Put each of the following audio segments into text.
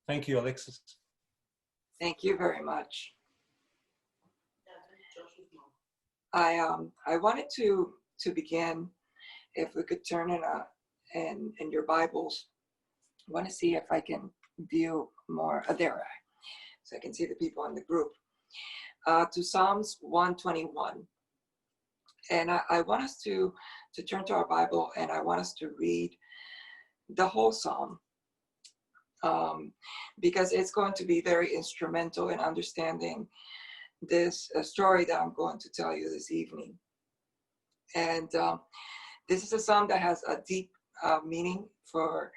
Thank you, Alexis. Thank you very much. I wanted to begin, if we could turn in your Bibles. I want to see if I can view more. There, so I can see the people in the group. To Psalms 121. And I want us to turn to our Bible, and I want us to read the whole psalm, because it's going to be very instrumental in understanding this story that I'm going to tell you this evening. And this is a psalm that has a deep meaning for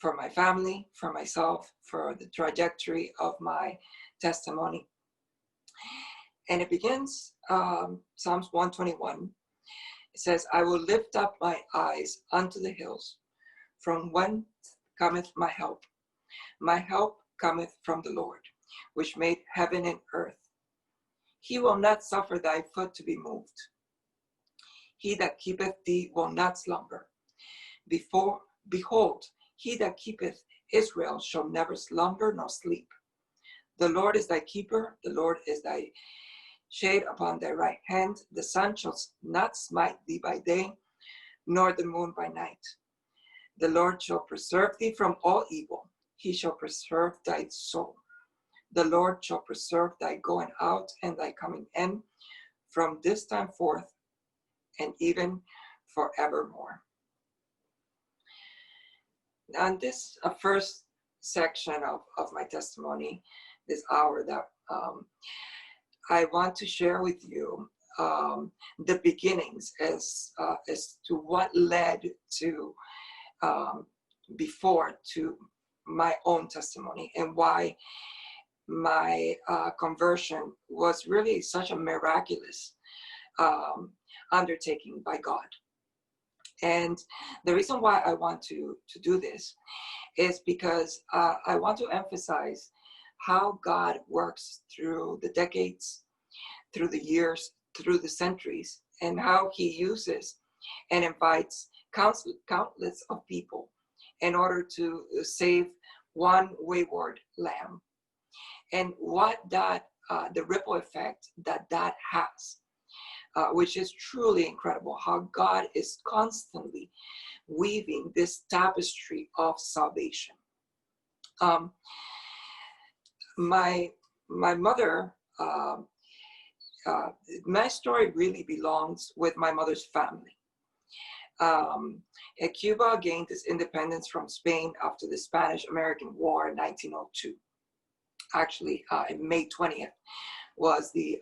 my family, for myself, for the trajectory of my testimony. And it begins, Psalms 121. It says, I will lift up my eyes unto the hills, from whence cometh my help. My help cometh from the Lord, which made heaven and earth. He will not suffer thy foot to be moved. He that keepeth thee will not slumber. Behold, he that keepeth Israel shall never slumber nor sleep. The Lord is thy keeper, the Lord is thy shade upon thy right hand. The sun shall not smite thee by day, nor the moon by night. The Lord shall preserve thee from all evil. He shall preserve thy soul. The Lord shall preserve thy going out and thy coming in from this time forth and even forevermore. Now, in this first section of my testimony, this hour, that I want to share with you the beginnings as to what led to before to my own testimony, and why my conversion was really such a miraculous undertaking by God. And the reason why I want to do this is because I want to emphasize how God works through the decades, through the years, through the centuries, and how he uses and invites countless of people in order to save one wayward lamb. And what that, the ripple effect that has, which is truly incredible, how God is constantly weaving this tapestry of salvation. My mother, my story really belongs with my mother's family. Cuba gained its independence from Spain after the Spanish-American War in 1902. Actually, in May 20th was the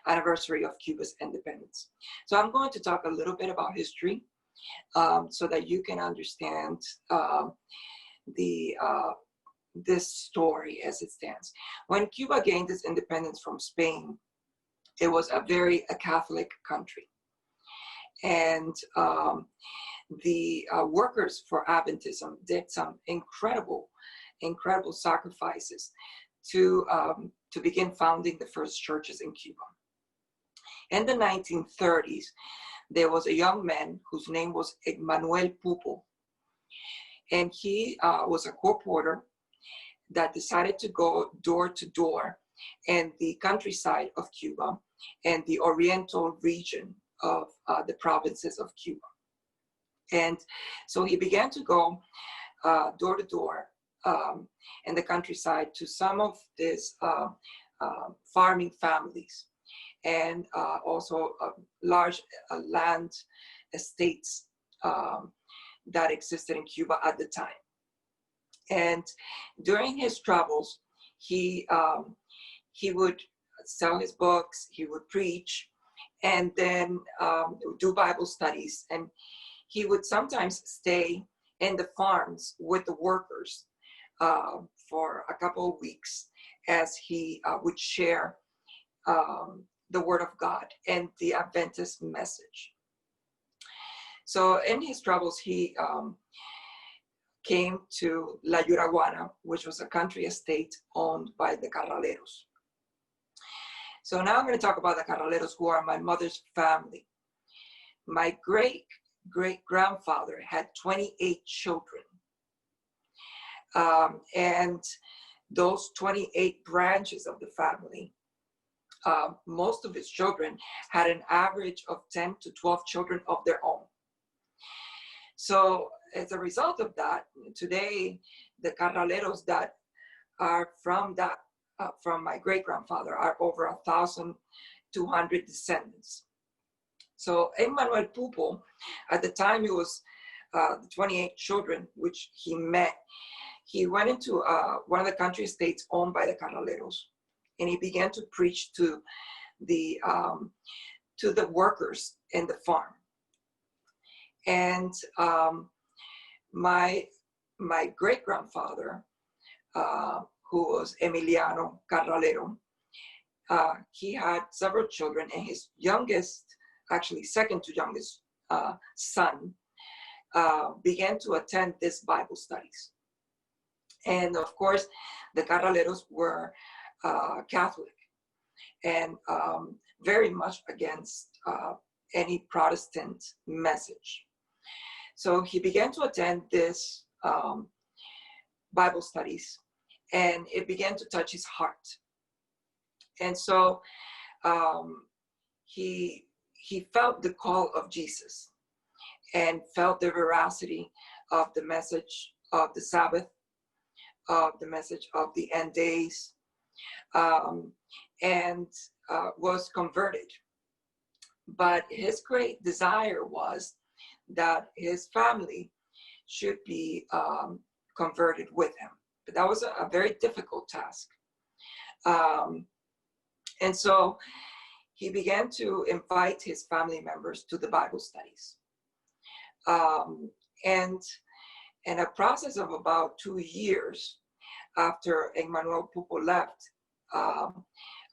anniversary of Cuba's independence. So I'm going to talk a little bit about history so that you can understand this story as it stands. When Cuba gained its independence from Spain, it was a very Catholic country. And the workers for Adventism did some incredible sacrifices to begin founding the first churches in Cuba. In the 1930s, there was a young man whose name was Manuel Pupo. And he was a co-porter that decided to go door to door in the countryside of Cuba and the oriental region of the provinces of Cuba. And so he began to go door to door in the countryside to some of these farming families, and also large land estates that existed in Cuba at the time. And during his travels, he would sell his books, he would preach, and then do Bible studies. And he would sometimes stay in the farms with the workers for a couple of weeks as he would share the word of God and the Adventist message. So in his travels, he came to La Yuraguana, which was a country estate owned by the Carraleros. So now I'm going to talk about the Carraleros, who are my mother's family. My great-great-grandfather had 28 children. And those 28 branches of the family, most of his children had an average of 10 to 12 children of their own. So as a result of that, today, the Carraleros that are from my great-grandfather are over 1,200 descendants. So Emmanuel Pupo, at the time he was the 28 children which he met, he went into one of the country estates owned by the Carraleros, and he began to preach to the workers in the farm. And my great-grandfather, who was Emiliano Carralero, he had several children, and his youngest, actually second to youngest son, began to attend these Bible studies. And of course, the Carraleros were Catholic and very much against any Protestant message. So he began to attend this Bible studies, and it began to touch his heart. And so he felt the call of Jesus and felt the veracity of the message of the Sabbath, of the message of the end days, and was converted. But his great desire was that his family should be converted with him. But that was a very difficult task. And so he began to invite his family members to the Bible studies. And in a process of about 2 years after Emmanuel Pupo left,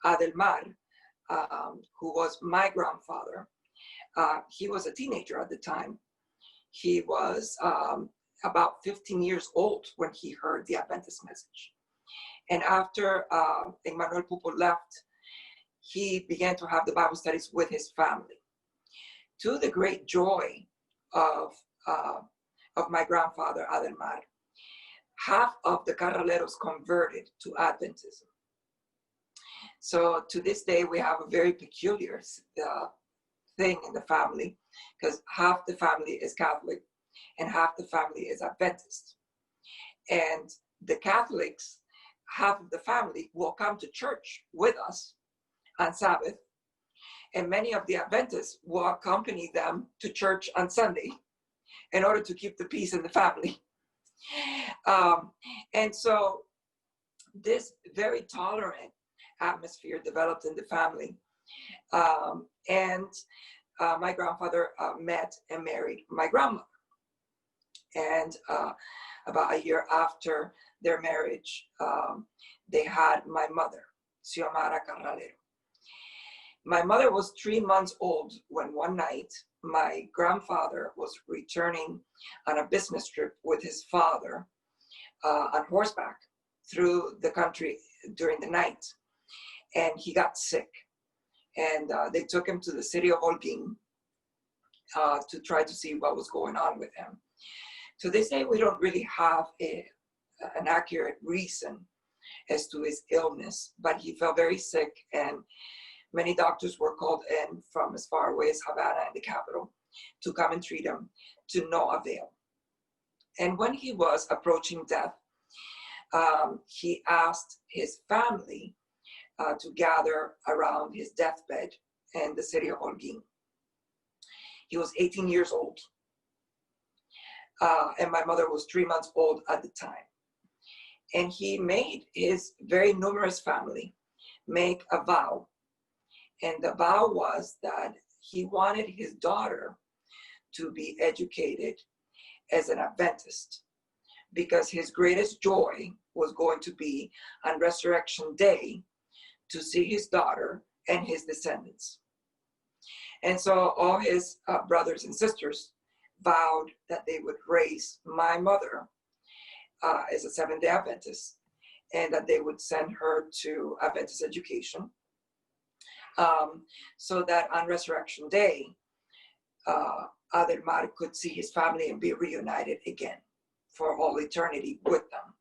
Adelmar, who was my grandfather, he was a teenager at the time. He was about 15 years old when he heard the Adventist message. And after Emmanuel Pupo left, he began to have the Bible studies with his family, to the great joy of my grandfather, Adelmar. Half of the Carraleros converted to Adventism. So to this day, we have a very peculiar thing in the family, because half the family is Catholic and half the family is Adventist. And the Catholics, half of the family, will come to church with us on Sabbath, and many of the Adventists will accompany them to church on Sunday in order to keep the peace in the family. And so this very tolerant atmosphere developed in the family. And my grandfather met and married my grandmother. And about a year after their marriage, they had my mother, Xiomara Carralero. My mother was 3 months old when one night my grandfather was returning on a business trip with his father on horseback through the country during the night. And he got sick. And they took him to the city of Holguin to try to see what was going on with him. To this day, we don't really have an accurate reason as to his illness, but he felt very sick, and many doctors were called in from as far away as Havana and the capital to come and treat him, to no avail. And when he was approaching death, he asked his family to gather around his deathbed in the city of Holguin. He was 18 years old, and my mother was 3 months old at the time. And he made his very numerous family make a vow. And the vow was that he wanted his daughter to be educated as an Adventist, because his greatest joy was going to be on Resurrection Day to see his daughter and his descendants. And so all his brothers and sisters vowed that they would raise my mother as a Seventh-day Adventist, and that they would send her to Adventist education, so that on Resurrection Day, Adelmar could see his family and be reunited again for all eternity with them.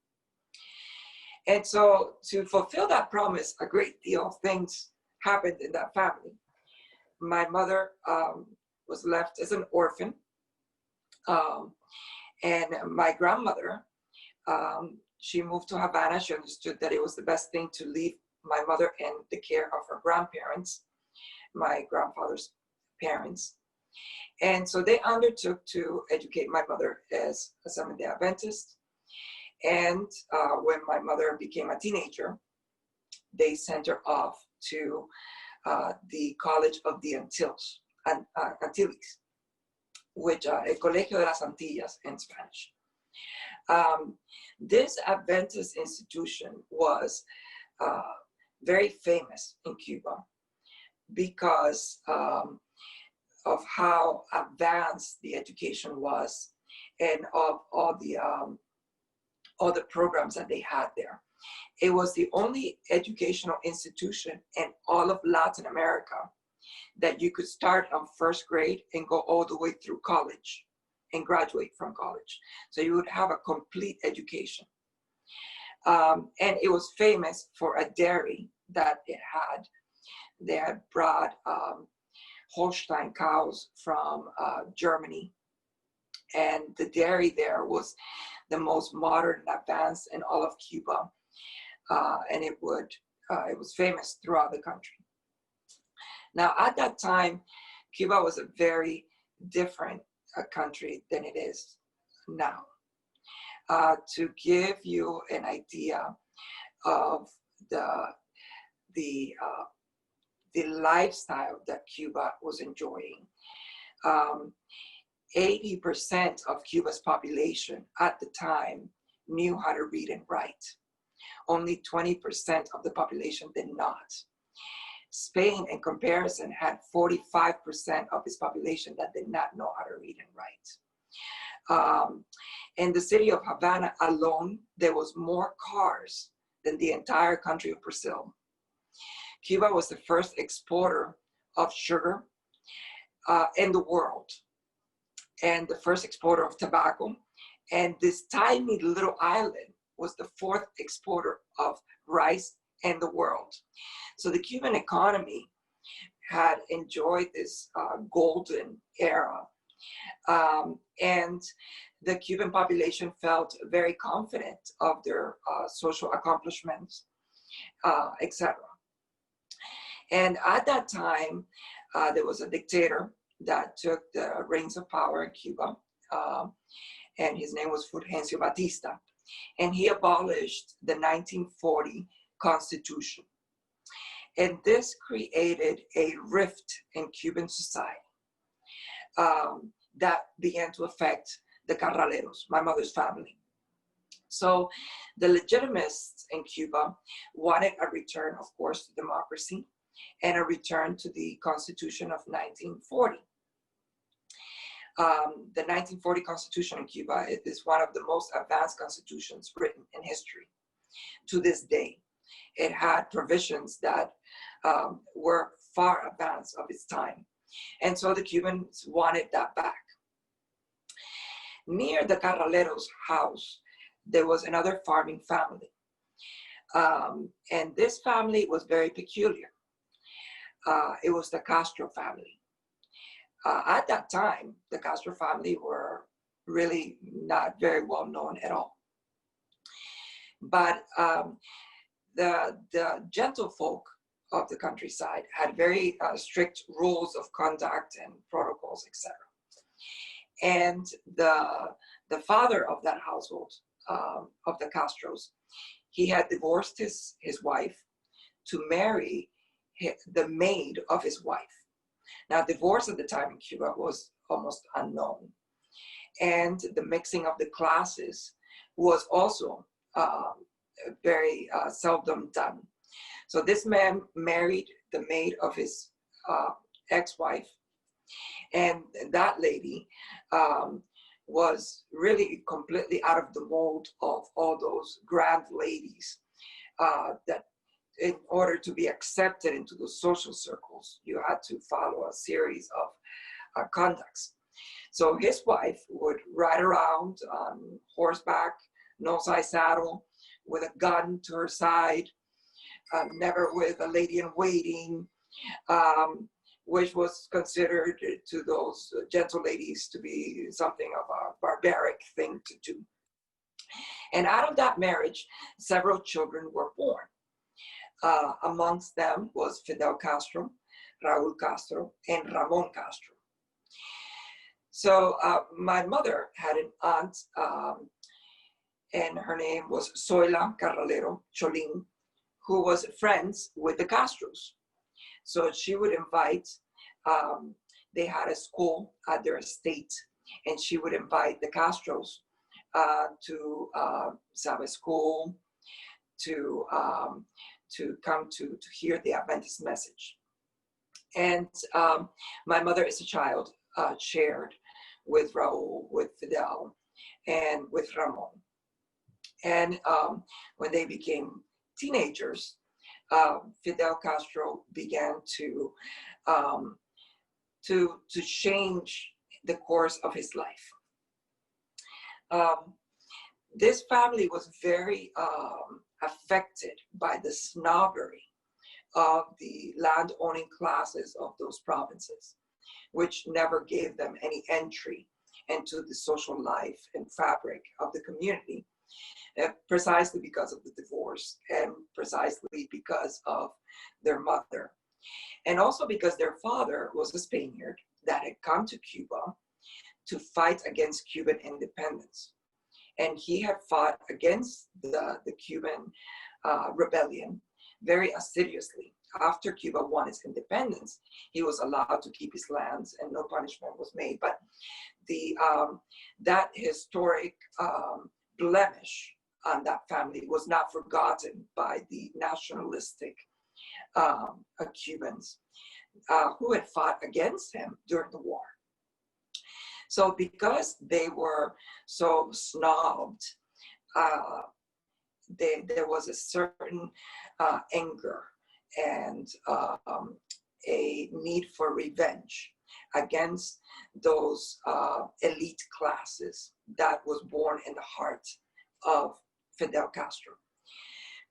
And so to fulfill that promise, a great deal of things happened in that family. My mother was left as an orphan. And my grandmother, she moved to Havana. She understood that it was the best thing to leave my mother in the care of her grandparents, my grandfather's parents. And so they undertook to educate my mother as a Seventh-day Adventist. And when my mother became a teenager, they sent her off to the College of the Antilles, which El Colegio de las Antillas in Spanish. This Adventist institution was very famous in Cuba because of how advanced the education was and of all the programs that they had there. It was the only educational institution in all of Latin America that you could start on first grade and go all the way through college and graduate from college. So you would have a complete education. And it was famous for a dairy that it had. They had brought Holstein cows from Germany. And the dairy there was the most modern and advanced in all of Cuba. And it was famous throughout the country. Now, at that time, Cuba was a very different country than it is now. To give you an idea of the lifestyle that Cuba was enjoying, 80% of Cuba's population at the time knew how to read and write. Only 20% of the population did not. Spain, in comparison, had 45% of its population that did not know how to read and write. In the city of Havana alone, there was more cars than the entire country of Brazil. Cuba was the first exporter of sugar in the world, and the first exporter of tobacco. And this tiny little island was the fourth exporter of rice in the world. So the Cuban economy had enjoyed this golden era. And the Cuban population felt very confident of their social accomplishments, etc. And at that time, there was a dictator that took the reins of power in Cuba, and his name was Fulgencio Batista. And he abolished the 1940 Constitution. And this created a rift in Cuban society that began to affect the Carraleros, my mother's family. So the legitimists in Cuba wanted a return, of course, to democracy and a return to the Constitution of 1940. The 1940 Constitution in Cuba is one of the most advanced constitutions written in history to this day. It had provisions that were far advanced of its time. And so the Cubans wanted that back. Near the Carraleros' house, there was another farming family. And this family was very peculiar. It was the Castro family. At that time, the Castro family were really not very well known at all. But the gentlefolk of the countryside had very strict rules of conduct and protocols, etc. And the father of that household, of the Castros, he had divorced his wife to marry the maid of his wife. Now, divorce at the time in Cuba was almost unknown. And the mixing of the classes was also very seldom done. So this man married the maid of his ex-wife. And that lady was really completely out of the mold of all those grand ladies that in order to be accepted into the social circles, you had to follow a series of conducts. So his wife would ride around on horseback, no-size saddle, with a gun to her side, never with a lady in waiting, which was considered to those gentle ladies to be something of a barbaric thing to do. And out of that marriage, several children were born. Amongst them was Fidel Castro, Raúl Castro, and Ramon Castro. So my mother had an aunt, and her name was Zoila Carralero Cholin, who was friends with the Castros. So she would invite, they had a school at their estate, and she would invite the Castros to Sabbath school, to come to hear the Adventist message. And my mother as a child shared with Raúl, with Fidel, and with Ramon. And when they became teenagers, Fidel Castro began to change the course of his life. This family was very affected by the snobbery of the land-owning classes of those provinces, which never gave them any entry into the social life and fabric of the community, precisely because of the divorce and precisely because of their mother. And also because their father was a Spaniard that had come to Cuba to fight against Cuban independence. And he had fought against the Cuban rebellion very assiduously. After Cuba won its independence, he was allowed to keep his lands and no punishment was made. But that historic blemish on that family was not forgotten by the nationalistic Cubans who had fought against him during the war. So because they were so snobbed, there was a certain anger and a need for revenge against those elite classes that was born in the heart of Fidel Castro.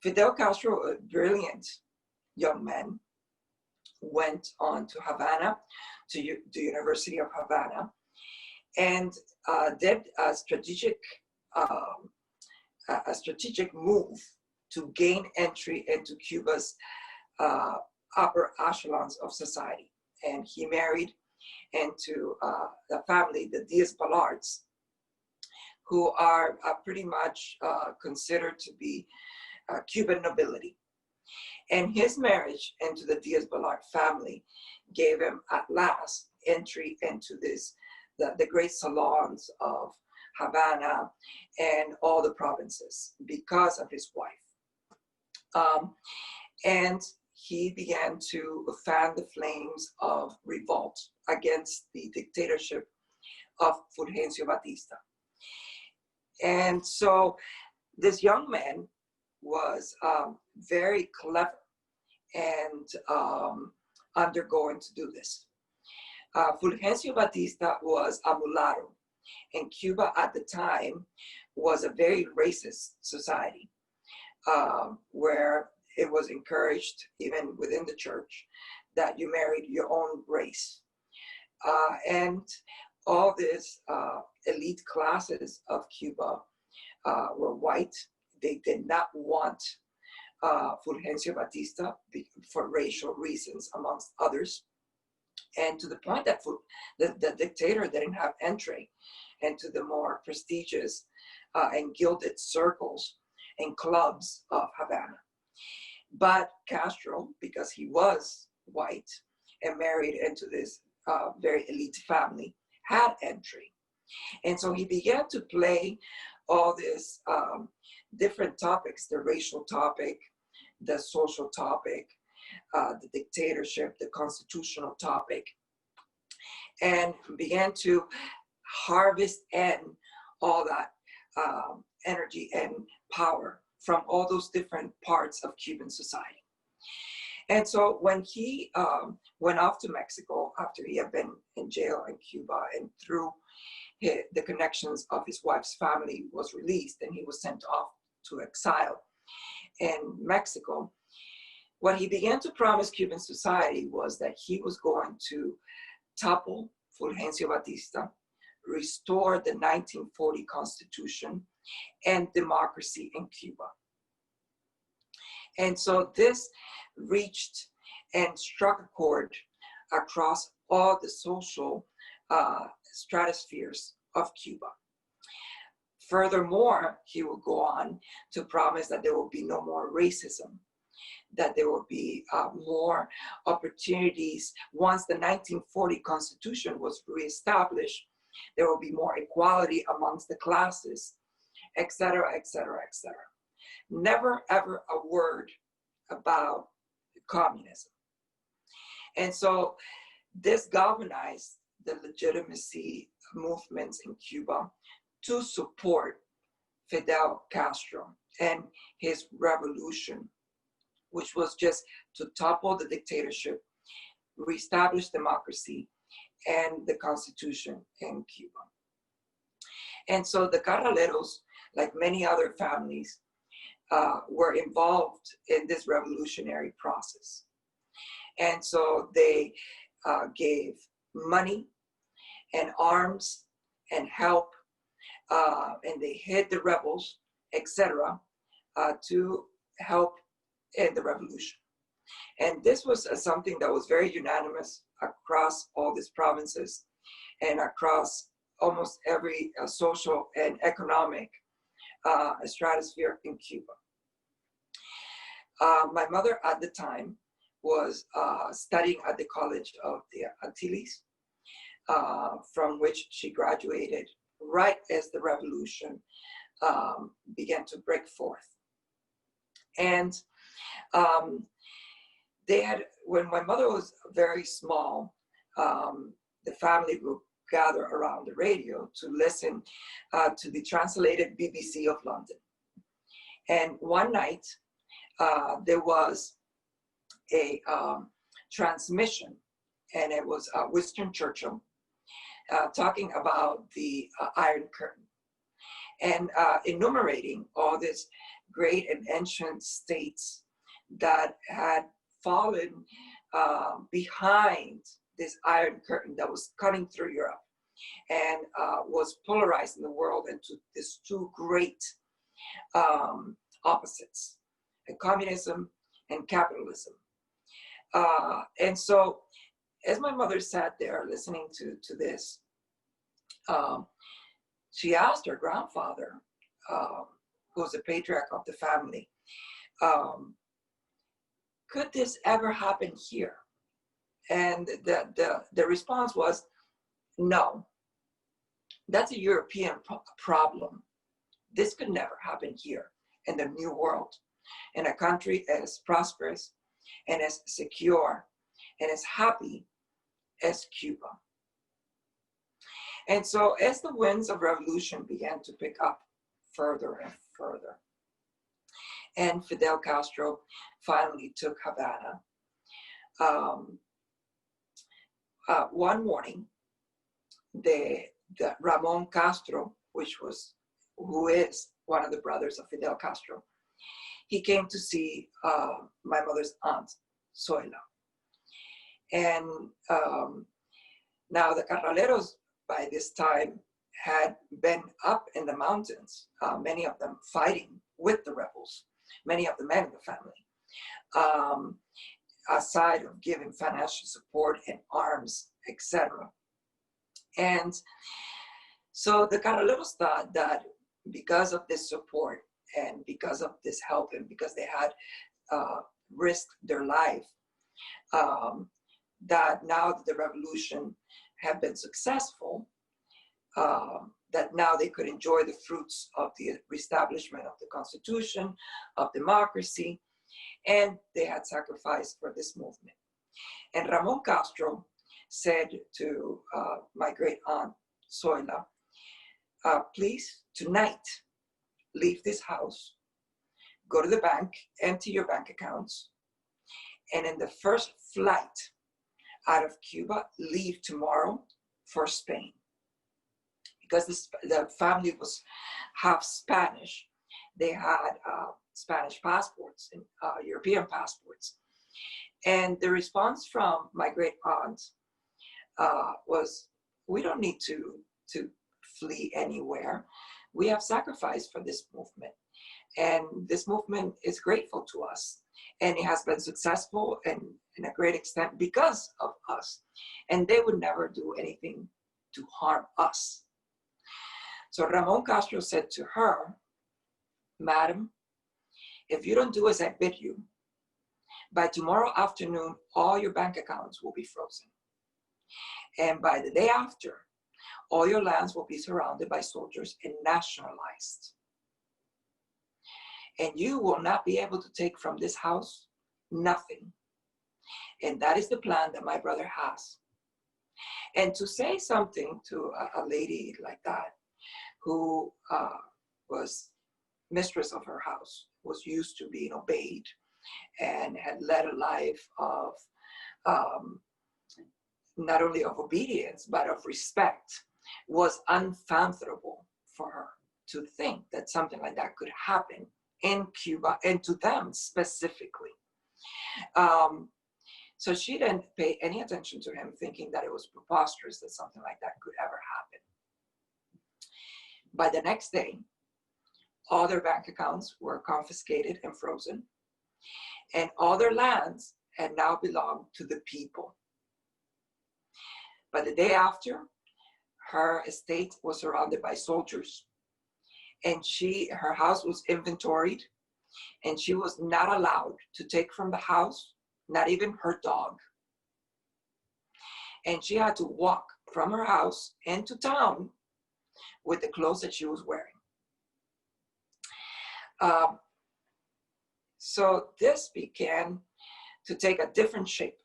Fidel Castro, a brilliant young man, went on to Havana, to the University of Havana, and did a strategic move to gain entry into Cuba's upper echelons of society. And he married into the family, the Diaz-Balards, who are pretty much considered to be Cuban nobility. And his marriage into the Diaz-Balart family gave him at last entry into the great salons of Havana and all the provinces because of his wife. And he began to fan the flames of revolt against the dictatorship of Fulgencio Batista. And so this young man was very clever and undergoing to do this. Fulgencio Batista was a mulatto, and Cuba at the time was a very racist society where it was encouraged, even within the church, that you married your own race. And all these elite classes of Cuba were white. They did not want Fulgencio Batista for racial reasons, amongst others. And to the point that the dictator didn't have entry into the more prestigious and gilded circles and clubs of Havana. But Castro, because he was white and married into this very elite family, had entry. And so he began to play all these different topics, the racial topic, the social topic, the dictatorship, the constitutional topic, and began to harvest in all that energy and power from all those different parts of Cuban society. And so when he went off to Mexico after he had been in jail in Cuba, and through the connections of his wife's family was released, and he was sent off to exile in Mexico, what he began to promise Cuban society was that he was going to topple Fulgencio Batista, restore the 1940 Constitution, and democracy in Cuba. And so this reached and struck a chord across all the social stratospheres of Cuba. Furthermore, he will go on to promise that there will be no more racism, that there will be more opportunities. Once the 1940 Constitution was reestablished, there will be more equality amongst the classes, et cetera, et cetera, et cetera. Never, ever a word about communism. And so this galvanized the legitimacy movements in Cuba to support Fidel Castro and his revolution, which was just to topple the dictatorship, reestablish democracy and the Constitution in Cuba. And so the Carraleros, like many other families, were involved in this revolutionary process. And so they gave money and arms and help, and they hid the rebels, etc., to help in the revolution. And this was something that was very unanimous across all these provinces and across almost every social and economic stratosphere in Cuba. My mother at the time was studying at the College of the Antilles, from which she graduated right as the revolution began to break forth. And they had, when my mother was very small, the family would gather around the radio to listen to the translated BBC of London. And one night, there was a transmission, and it was Winston Churchill talking about the Iron Curtain and enumerating all these great and ancient states that had fallen behind this Iron Curtain that was cutting through Europe and was polarizing the world into these two great opposites, communism and capitalism. And so as my mother sat there listening to this, she asked her grandfather, who was the patriarch of the family, could this ever happen here? And the response was, no, that's a European problem. This could never happen here in the New World, in a country as prosperous and as secure and as happy as Cuba. And so as the winds of revolution began to pick up further and further, and Fidel Castro finally took Havana, one morning, the Ramon Castro, who is one of the brothers of Fidel Castro, he came to see my mother's aunt, Zoila. And now the Carraleros by this time had been up in the mountains, many of them fighting with the rebels, many of the men in the family, aside of giving financial support and arms, etc. And so the Carraleros thought that because of this support and because of this help and because they had risked their life, that now that the revolution had been successful, that now they could enjoy the fruits of the reestablishment of the Constitution, of democracy, and they had sacrificed for this movement. And Ramon Castro said to my great aunt, Zoila, please, tonight, leave this house, go to the bank, empty your bank accounts, and in the first flight out of Cuba, leave tomorrow for Spain. Because the family was half Spanish, they had Spanish passports and European passports. And the response from my great aunt was, we don't need to flee anywhere. We have sacrificed for this movement. And this movement is grateful to us. And it has been successful and in a great extent because of us. And they would never do anything to harm us. So Ramon Castro said to her, Madam, if you don't do as I bid you, by tomorrow afternoon, all your bank accounts will be frozen. And by the day after, all your lands will be surrounded by soldiers and nationalized. And you will not be able to take from this house nothing. And that is the plan that my brother has. And to say something to a lady like that, who was mistress of her house, was used to being obeyed, and had led a life of not only of obedience, but of respect, was unfathomable for her to think that something like that could happen in Cuba, and to them specifically. So she didn't pay any attention to him, thinking that it was preposterous that something like that could ever happen. By the next day, all their bank accounts were confiscated and frozen, and all their lands had now belonged to the people. But the day after, her estate was surrounded by soldiers, and her house was inventoried, and she was not allowed to take from the house, not even her dog. And she had to walk from her house into town with the clothes that she was wearing. So this began to take a different shape.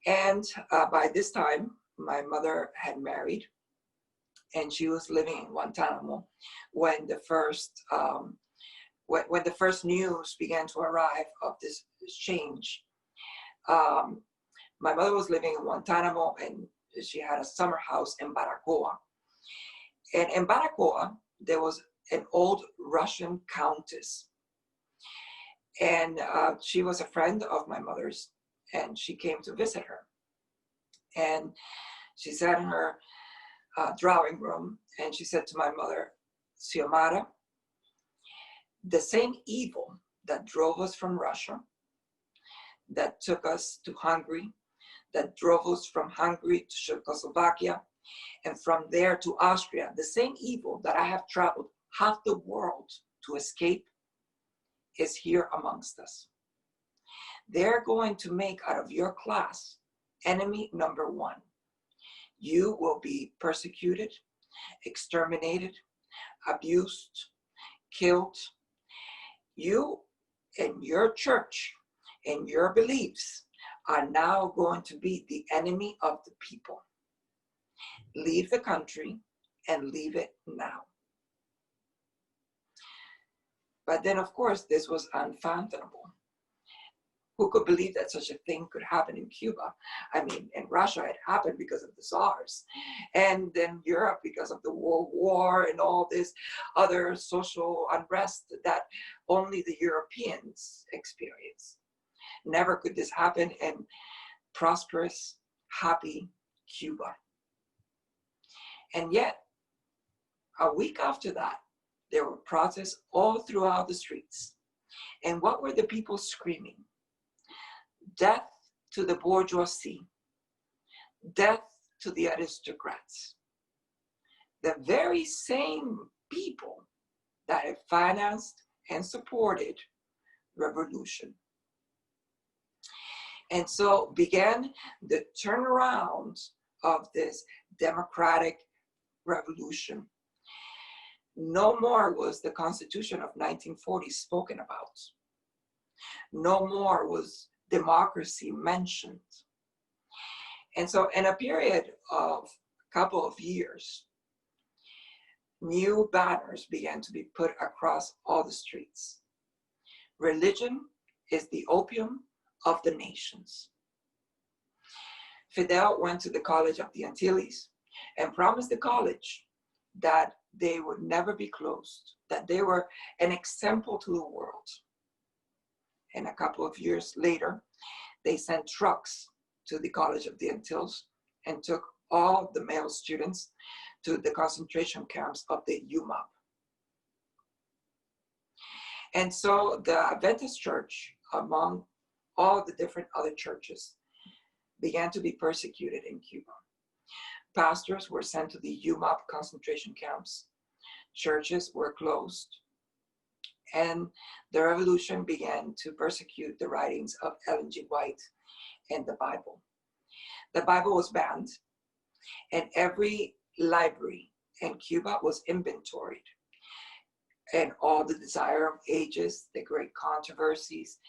And by this time, my mother had married, and she was living in Guantanamo when the first news began to arrive of this change. My mother was living in Guantanamo, and she had a summer house in Baracoa. And in Baracoa, there was an old Russian countess. And she was a friend of my mother's, and she came to visit her. And she sat in her drawing room, and she said to my mother, Xiomara, the same evil that drove us from Russia, that took us to Hungary, that drove us from Hungary to Czechoslovakia, and from there to Austria, the same evil that I have traveled half the world to escape, is here amongst us. They're going to make out of your class enemy number one. You will be persecuted, exterminated, abused, killed. You and your church and your beliefs are now going to be the enemy of the people. Leave the country, and leave it now. But then, of course, this was unfathomable. Who could believe that such a thing could happen in Cuba? I mean, in Russia, it happened because of the Tsars. And then Europe, because of the World War and all this other social unrest that only the Europeans experience. Never could this happen in prosperous, happy Cuba. And yet, a week after that, there were protests all throughout the streets. And what were the people screaming? Death to the bourgeoisie. Death to the aristocrats. The very same people that have financed and supported revolution. And so began the turnaround of this democratic revolution. No more was the Constitution of 1940 spoken about. No more was democracy mentioned. And so in a period of a couple of years, new banners began to be put across all the streets. Religion is the opium of the nations. Fidel went to the College of the Antilles and promised the college that they would never be closed, that they were an example to the world. And a couple of years later, they sent trucks to the College of the Antilles and took all the male students to the concentration camps of the UMAP. And so the Adventist Church, among all the different other churches, began to be persecuted in Cuba. Pastors were sent to the UMAP concentration camps. Churches were closed. And the revolution began to persecute the writings of Ellen G. White and the Bible. The Bible was banned, and every library in Cuba was inventoried. And all the Desire of Ages, the great controversies,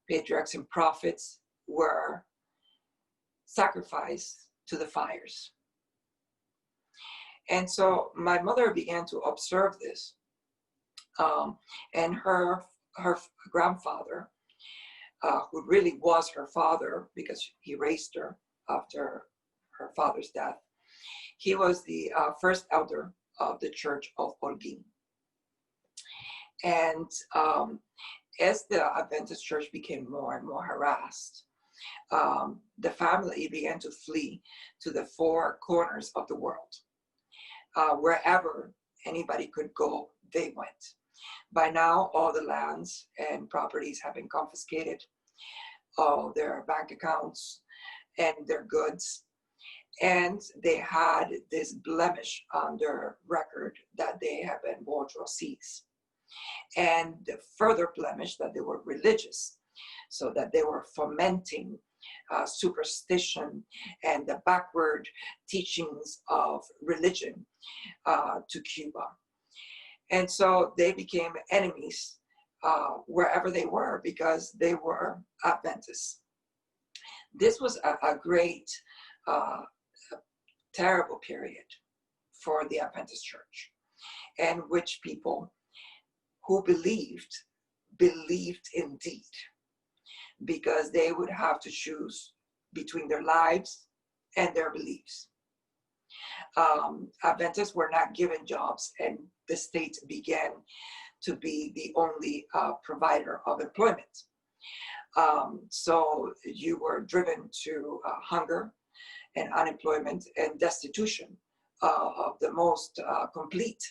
patriarchs and prophets were sacrificed to the fires. And so my mother began to observe this. And her grandfather, who really was her father because he raised her after her father's death, he was the first elder of the Church of Holguín. And as the Adventist Church became more and more harassed, the family began to flee to the four corners of the world. Wherever anybody could go, they went. By now, all the lands and properties have been confiscated, all their bank accounts and their goods. And they had this blemish on their record that they have been bourgeoisies. And the further blemish that they were religious, so that they were fomenting superstition and the backward teachings of religion to Cuba. And so they became enemies wherever they were because they were Adventists. This was a great, terrible period for the Adventist Church, in which people who believed indeed, because they would have to choose between their lives and their beliefs. Adventists were not given jobs, and the state began to be the only provider of employment. So you were driven to hunger and unemployment and destitution of the most complete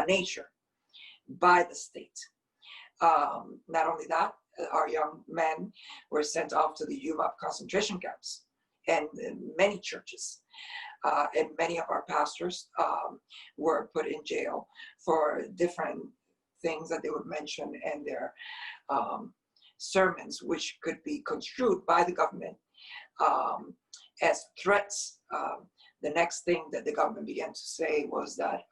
nature by the state. Not only that, our young men were sent off to the UMAP concentration camps, and many churches and many of our pastors were put in jail for different things that they would mention in their sermons, which could be construed by the government as threats. The next thing that the government began to say was that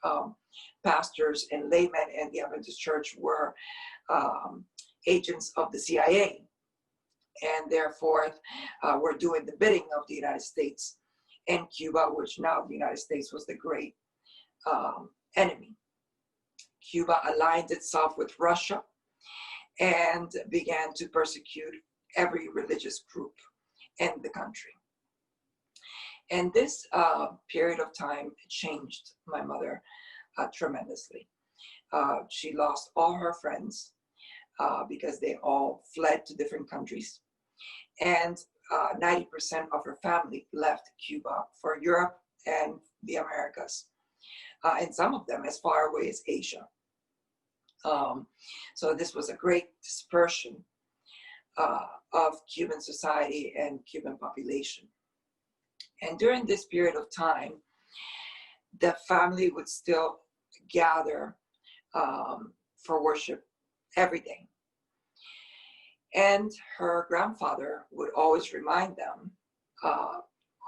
pastors and laymen in the Adventist Church were agents of the CIA, and therefore were doing the bidding of the United States and Cuba, which now the United States was the great enemy. Cuba aligned itself with Russia and began to persecute every religious group in the country. And this period of time changed my mother tremendously. She lost all her friends because they all fled to different countries. And 90% of her family left Cuba for Europe and the Americas, and some of them as far away as Asia. So this was a great dispersion of Cuban society and Cuban population. And during this period of time, the family would still gather for worship every day. And her grandfather would always remind them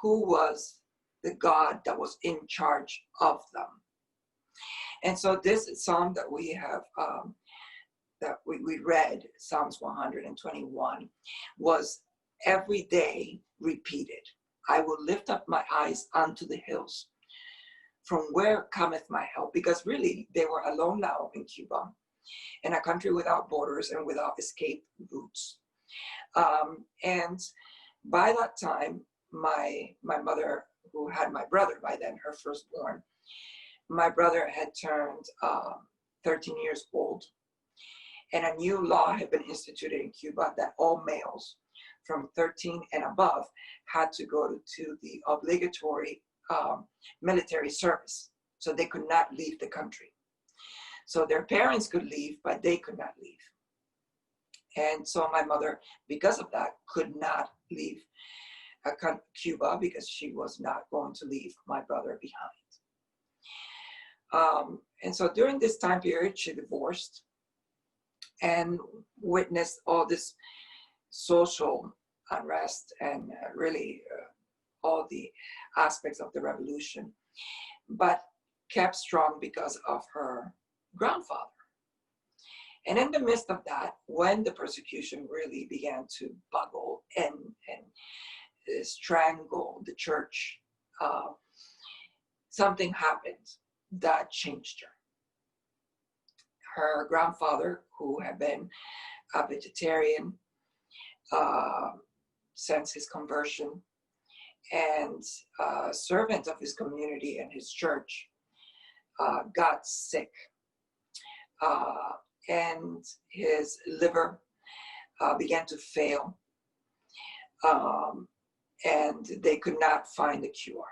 who was the God that was in charge of them. And so this psalm that we have, that we read, Psalms 121, was every day repeated. I will lift up my eyes unto the hills. From where cometh my help? Because really, they were alone now in Cuba, in a country without borders and without escape routes. And by that time, my mother, who had my brother by then, her firstborn, my brother had turned 13 years old, and a new law had been instituted in Cuba that all males from 13 and above had to go to the obligatory military service. So they could not leave the country. So their parents could leave, but they could not leave. And so my mother, because of that, could not leave Cuba because she was not going to leave my brother behind. And so during this time period, she divorced and witnessed all this social unrest and really all the aspects of the revolution, but kept strong because of her grandfather. And in the midst of that, when the persecution really began to buckle and strangle the church, something happened that changed her. Her grandfather, who had been a vegetarian since his conversion and a servant of his community and his church, got sick. And his liver began to fail. And they could not find a cure.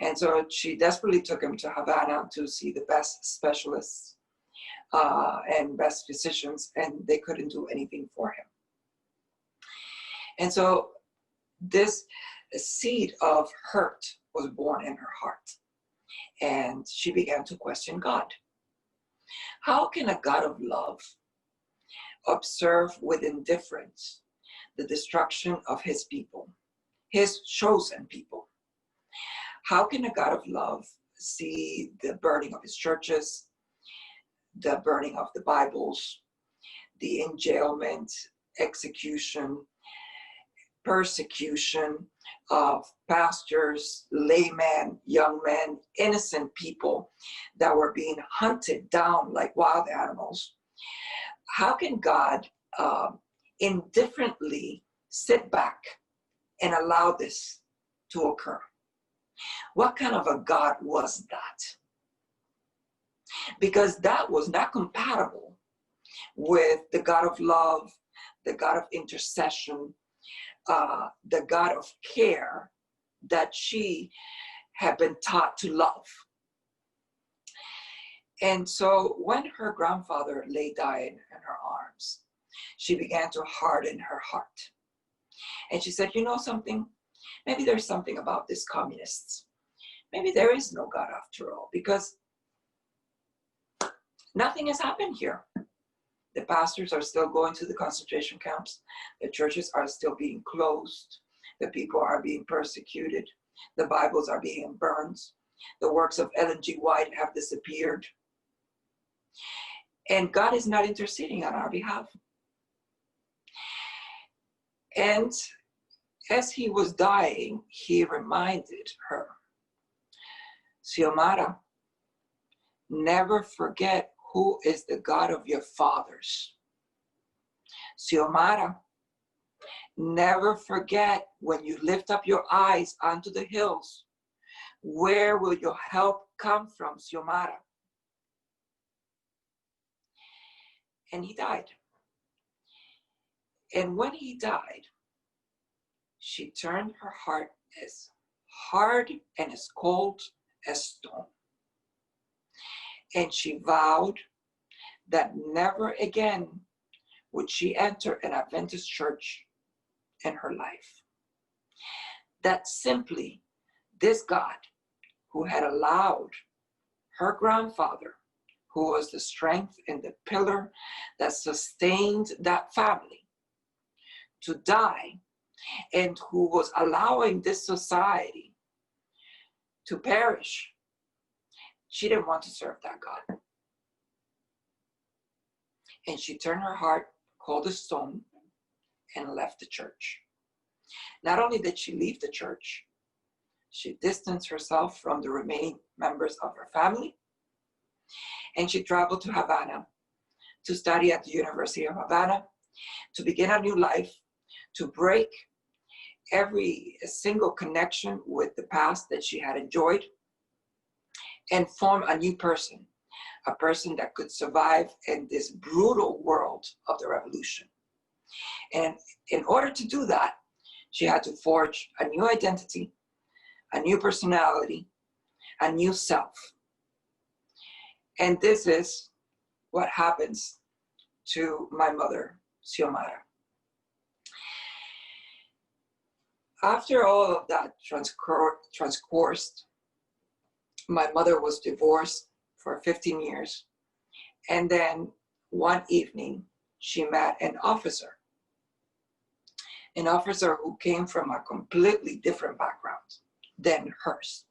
And so she desperately took him to Havana to see the best specialists and best physicians, and they couldn't do anything for him. And so this seed of hurt was born in her heart, and she began to question God. How can a God of love observe with indifference the destruction of his people, his chosen people? How can a God of love see the burning of his churches, the burning of the Bibles, the enjailment, execution, persecution of pastors, laymen, young men, innocent people that were being hunted down like wild animals? How can God indifferently sit back and allow this to occur? What kind of a God was that? Because that was not compatible with the God of love, the God of intercession, the God of care that she had been taught to love. And so when her grandfather lay dying in her arms, she began to harden her heart. And she said, you know something? Maybe there's something about these communists. Maybe there is no God after all, because nothing has happened here. The pastors are still going to the concentration camps. The churches are still being closed. The people are being persecuted. The Bibles are being burned. The works of Ellen G. White have disappeared. And God is not interceding on our behalf. And as he was dying, he reminded her, Xiomara, never forget who is the God of your fathers. Xiomara, never forget when you lift up your eyes onto the hills, where will your help come from, Xiomara? And he died. And when he died, she turned her heart as hard and as cold as stone. And she vowed that never again would she enter an Adventist church in her life. That simply this God, who had allowed her grandfather, who was the strength and the pillar that sustained that family, to die, and who was allowing this society to perish, she didn't want to serve that God. And she turned her heart cold as stone and left the church. Not only did she leave the church, she distanced herself from the remaining members of her family, and she traveled to Havana to study at the University of Havana, to begin a new life, to break every single connection with the past that she had enjoyed. and form a new person, a person that could survive in this brutal world of the revolution. And in order to do that, she had to forge a new identity, a new personality, a new self. And this is what happens to my mother, Xiomara. After all of that transcoursed, my mother was divorced for 15 years. And then one evening, she met an officer who came from a completely different background than hers.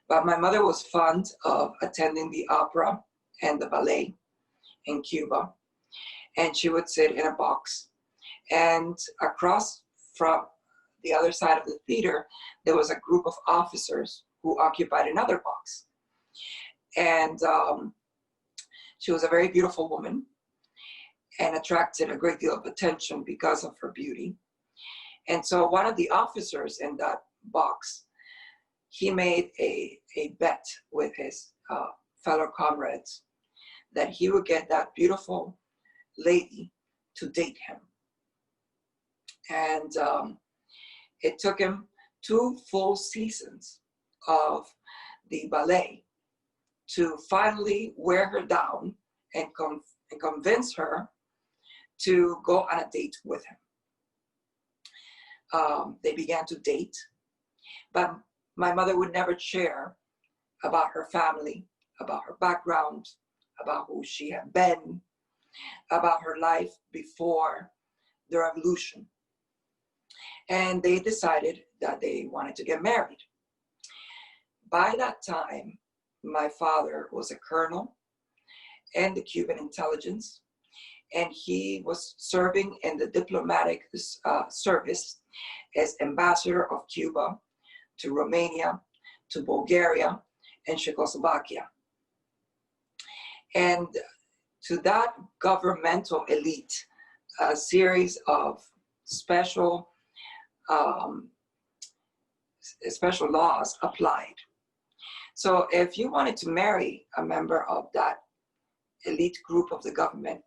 But my mother was fond of attending the opera and the ballet in Cuba. And she would sit in a box. And across from the other side of the theater, there was a group of officers who occupied another box. And she was a very beautiful woman and attracted a great deal of attention because of her beauty. And so one of the officers in that box, he made a bet with his fellow comrades that he would get that beautiful lady to date him. And it took him 2 full seasons of the ballet to finally wear her down and convince her to go on a date with him. They began to date, but my mother would never share about her family, about her background, about who she had been, about her life before the revolution. And they decided that they wanted to get married. By that time, my father was a colonel in the Cuban intelligence, and he was serving in the diplomatic service as ambassador of Cuba to Romania, to Bulgaria, and Czechoslovakia. And to that governmental elite, a series of special laws applied. So if you wanted to marry a member of that elite group of the government,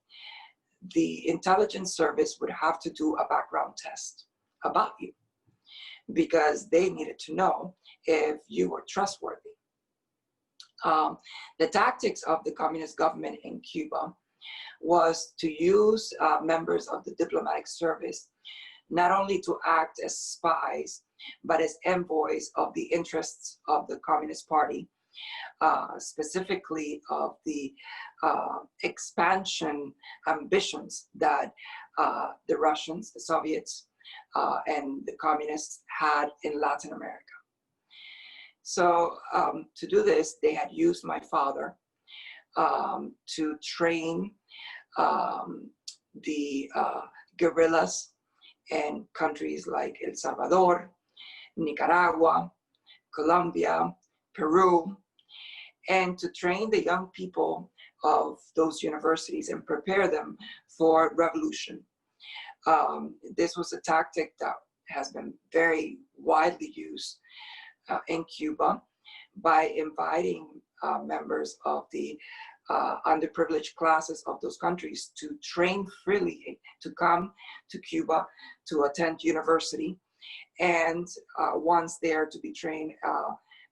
the intelligence service would have to do a background test about you, because they needed to know if you were trustworthy. The tactics of the communist government in Cuba was to use members of the diplomatic service not only to act as spies, but as envoys of the interests of the Communist Party, specifically of the expansion ambitions that the Russians, the Soviets, and the communists had in Latin America. So to do this, they had used my father to train the guerrillas in countries like El Salvador, Nicaragua, Colombia, Peru, and to train the young people of those universities and prepare them for revolution. This was a tactic that has been very widely used in Cuba by inviting members of the underprivileged classes of those countries to train freely, to come to Cuba to attend university, and once there to be trained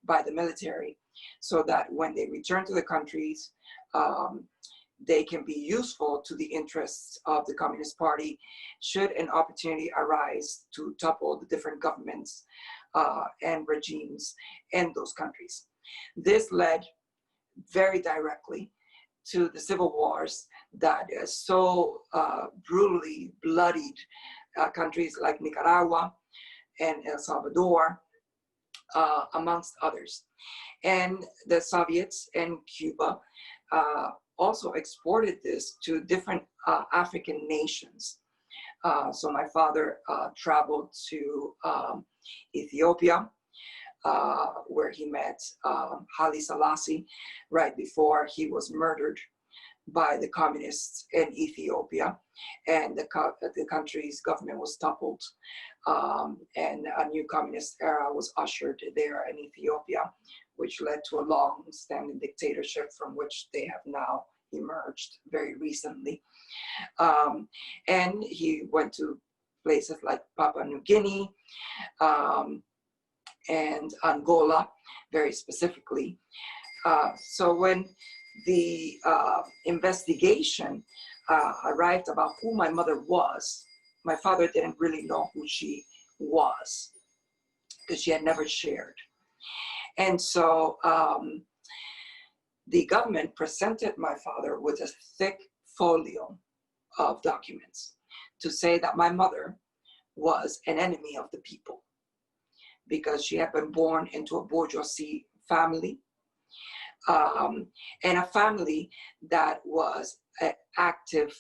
by the military, so that when they return to the countries, they can be useful to the interests of the Communist Party should an opportunity arise to topple the different governments and regimes in those countries. This led very directly to the civil wars that so brutally bloodied countries like Nicaragua and El Salvador, amongst others. And the Soviets and Cuba also exported this to different African nations. So my father traveled to Ethiopia, where he met Haile Selassie right before he was murdered by the communists in Ethiopia, and the country's government was toppled, and a new communist era was ushered there in Ethiopia which led to a long-standing dictatorship from which they have now emerged very recently. And he went to places like Papua New Guinea and Angola, very specifically. So when the investigation arrived about who my mother was, my father didn't really know who she was because she had never shared. And so the government presented my father with a thick folio of documents to say that my mother was an enemy of the people because she had been born into a bourgeoisie family, and a family that was an active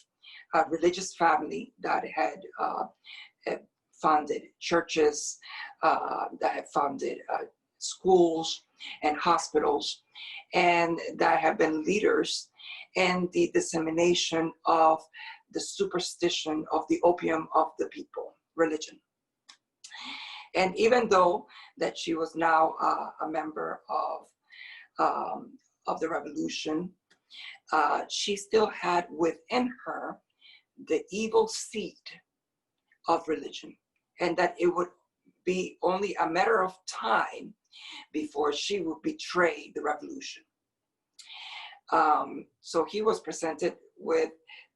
religious family that had founded churches, that had founded schools and hospitals, and that have been leaders in the dissemination of the superstition of the opium of the people, religion. And even though that she was now a member of the revolution, she still had within her the evil seed of religion, and that it would be only a matter of time before she would betray the revolution. So he was presented with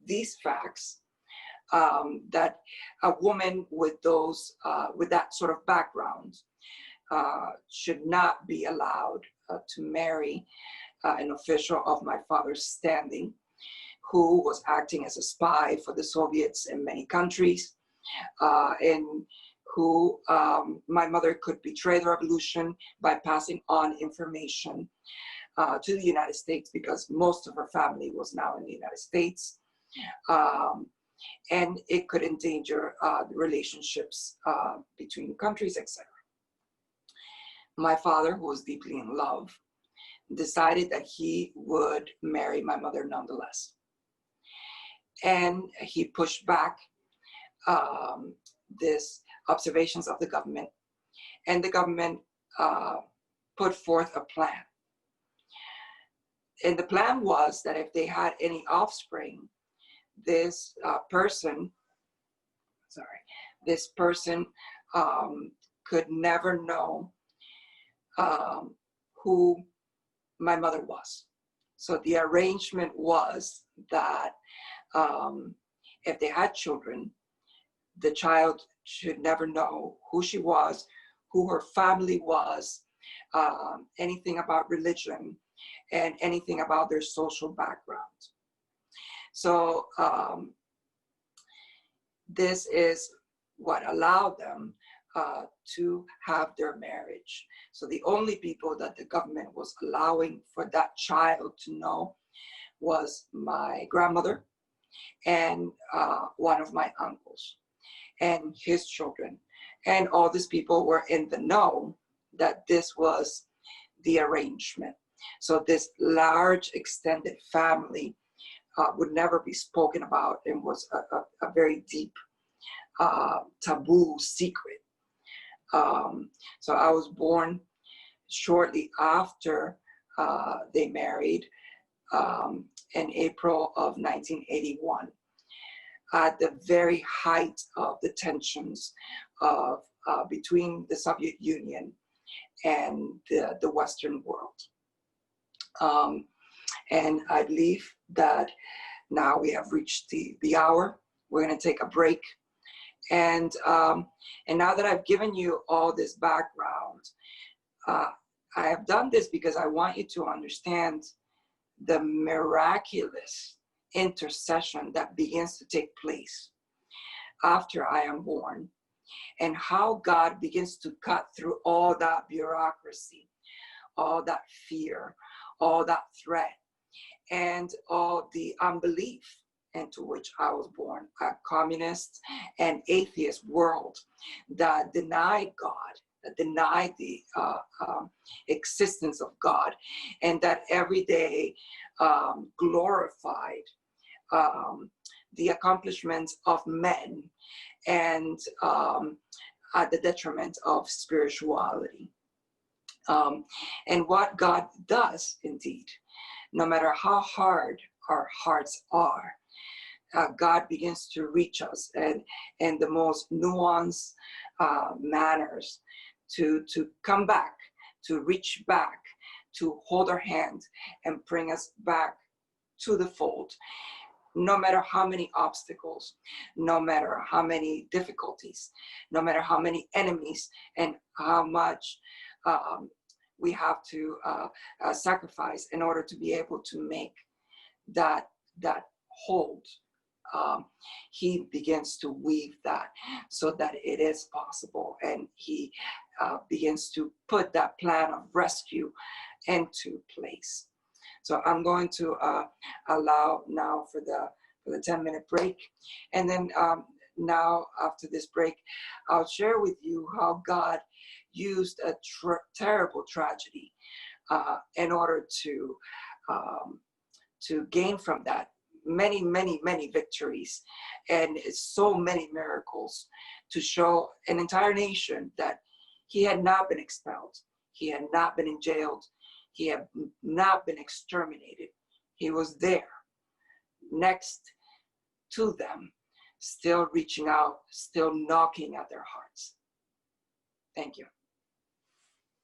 these facts, that a woman with those, with that sort of background should not be allowed to marry an official of my father's standing, who was acting as a spy for the Soviets in many countries, and who my mother could betray the revolution by passing on information to the United States, because most of her family was now in the United States. And it could endanger the relationships between countries, etc. My father, who was deeply in love, decided that he would marry my mother nonetheless. And he pushed back these observations of the government, and the government put forth a plan. And the plan was that if they had any offspring, this person could never know who my mother was. So the arrangement was that if they had children, the child should never know who she was, who her family was, anything about religion, and anything about their social background. So this is what allowed them to have their marriage. So the only people that the government was allowing for that child to know was my grandmother and one of my uncles and his children. And all these people were in the know that this was the arrangement. So this large extended family would never be spoken about, and was a very deep taboo secret. So I was born shortly after they married in April of 1981, at the very height of the tensions of between the Soviet Union and the Western world. And I believe that now we have reached the hour. We're going to take a break. And now that I've given you all this background, I have done this because I want you to understand the miraculous intercession that begins to take place after I am born, and how God begins to cut through all that bureaucracy, all that fear, all that threat, and all the unbelief into which I was born, a communist and atheist world that denied God, that denied the existence of God, and that every day glorified the accomplishments of men, and at the detriment of spirituality. And what God does indeed, no matter how hard our hearts are, God begins to reach us and the most nuanced manners to come back, to reach back, to hold our hand and bring us back to the fold. No matter how many obstacles, no matter how many difficulties, no matter how many enemies and how much we have to sacrifice in order to be able to make that hold. He begins to weave that so that it is possible, and he begins to put that plan of rescue into place. So I'm going to allow now for the 10-minute break, and then now after this break, I'll share with you how God used a terrible tragedy in order to gain from that many, many, many victories and so many miracles to show an entire nation that he had not been expelled, he had not been jailed, he had not been exterminated. He was there next to them, still reaching out, still knocking at their hearts. Thank you.